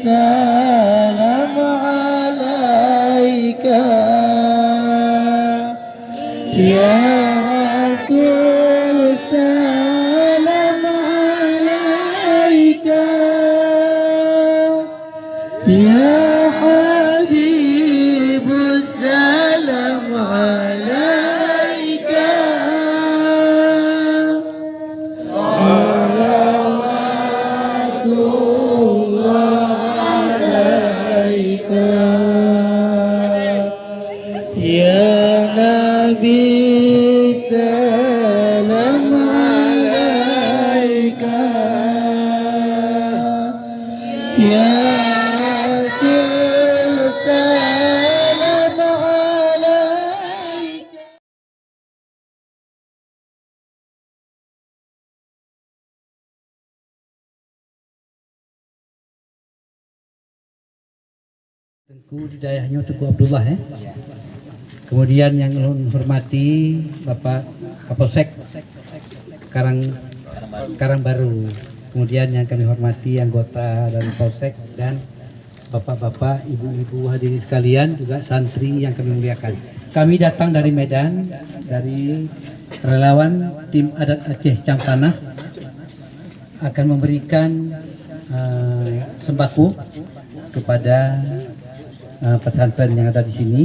salam alaika ya Rasul salam alaika ya Habibus salam alaika ya Nabi salam alaika ya Rasul salam alaika. Tengku di daerahnya Tengku Abdullah ya. Kemudian yang hormati Bapak Kapolsek Karangbaru. Kemudian yang kami hormati anggota dan Polsek dan bapak-bapak, ibu-ibu hadirin sekalian, juga santri yang kami muliakan. Kami datang dari Medan, dari relawan tim adat Aceh Cangpanah akan memberikan sembako kepada pesantren yang ada di sini.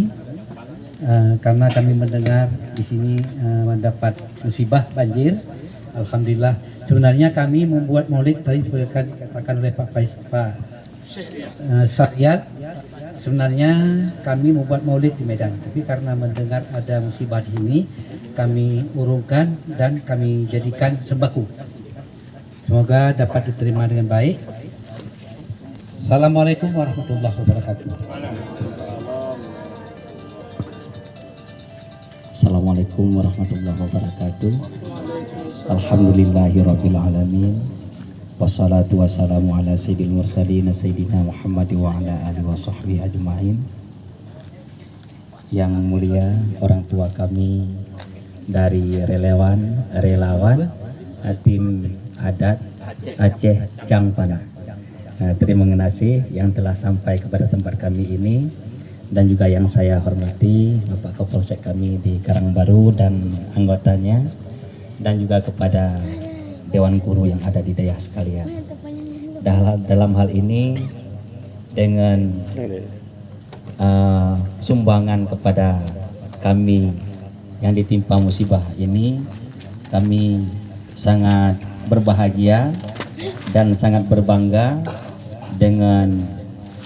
Karena kami mendengar di sini mendapat musibah banjir. Alhamdulillah. Sebenarnya kami membuat maulid tadi seperti dikatakan oleh Pak Syariat. Sebenarnya kami membuat maulid di Medan, tapi karena mendengar ada musibah di sini, kami urungkan dan kami jadikan sembako. Semoga dapat diterima dengan baik. Assalamualaikum warahmatullahi wabarakatuh. Assalamualaikum warahmatullahi wabarakatuh. Alhamdulillahirabbil alamin. Wassalatu wassalamu ala sayyidil mursalin sayyidina Muhammad wa ala alihi wa sahbihi ajmain. Yang mulia orang tua kami dari relawan tim adat Aceh Cangpanah. Terima kasih yang telah sampai kepada tempat kami ini, dan juga yang saya hormati Bapak Kapolsek kami di Karangbaru dan anggotanya, dan juga kepada Dewan Guru yang ada di daerah sekalian. Dalam hal ini dengan sumbangan kepada kami yang ditimpa musibah ini, kami sangat berbahagia dan sangat berbangga dengan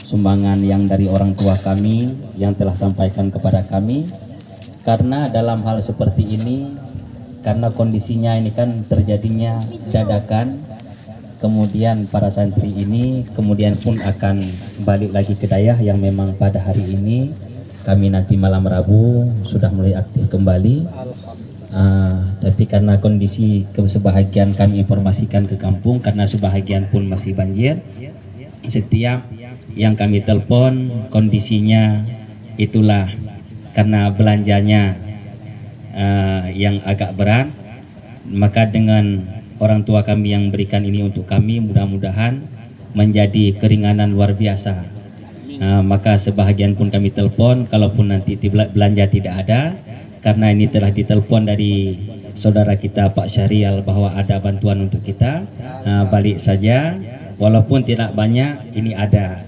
sumbangan yang dari orang tua kami yang telah sampaikan kepada kami. Karena dalam hal seperti ini, karena kondisinya ini kan terjadinya dadakan, kemudian para santri ini kemudian pun akan balik lagi ke daerah yang memang pada hari ini kami nanti malam Rabu sudah mulai aktif kembali. Tapi karena kondisi sebahagian kami informasikan ke kampung, karena sebahagian pun masih banjir. Setiap yang kami telepon kondisinya itulah karena belanjanya yang agak berat, maka dengan orang tua kami yang berikan ini untuk kami, mudah-mudahan menjadi keringanan luar biasa. Maka sebahagian pun kami telepon, kalaupun nanti belanja tidak ada, karena ini telah ditelepon dari saudara kita Pak Syarial bahwa ada bantuan untuk kita, balik saja, walaupun tidak banyak, ini ada.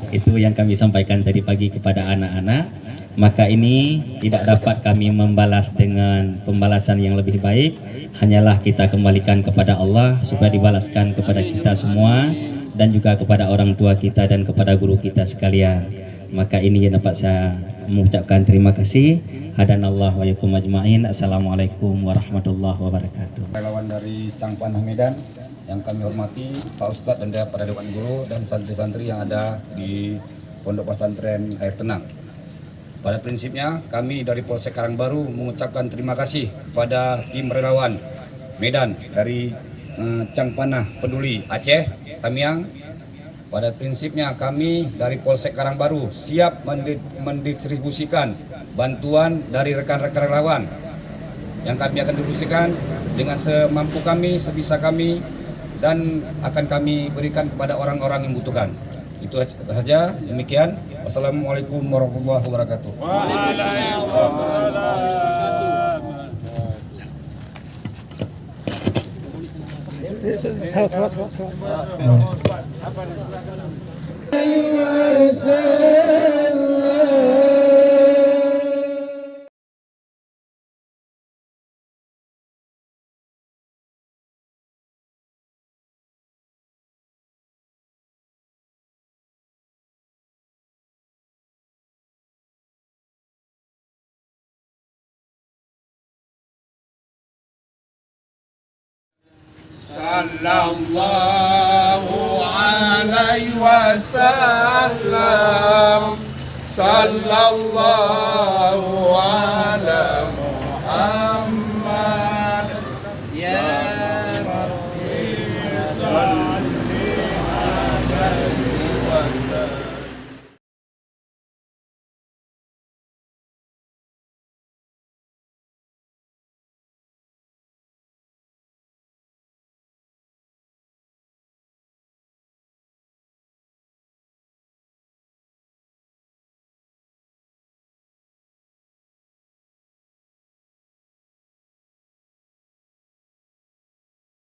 Itu yang kami sampaikan tadi pagi kepada anak-anak. Maka ini tidak dapat kami membalas dengan pembalasan yang lebih baik, hanyalah kita kembalikan kepada Allah supaya dibalaskan kepada kita semua, dan juga kepada orang tua kita dan kepada guru kita sekalian. Maka ini yang dapat saya mengucapkan terima kasih. Hadanallah wa yakum ajma'in. Assalamualaikum warahmatullahi wabarakatuh. Relawan dari Cangpanah Medan yang kami hormati, Pak Ustadz dan para Dewan Guru dan santri-santri yang ada di Pondok Pesantren Air Tenang. Pada prinsipnya kami dari Polsek Karangbaru mengucapkan terima kasih kepada tim relawan Medan dari Cangpanah Peduli Aceh Tamiang. Pada prinsipnya kami dari Polsek Karangbaru siap mendistribusikan bantuan dari rekan-rekan relawan yang kami akan distribusikan dengan semampu kami, sebisa kami, dan akan kami berikan kepada orang-orang yang membutuhkan. Itu saja, demikian. Wassalamualaikum warahmatullahi wabarakatuh. Sallallahu alaihi wasallam. Sallallahu alaihi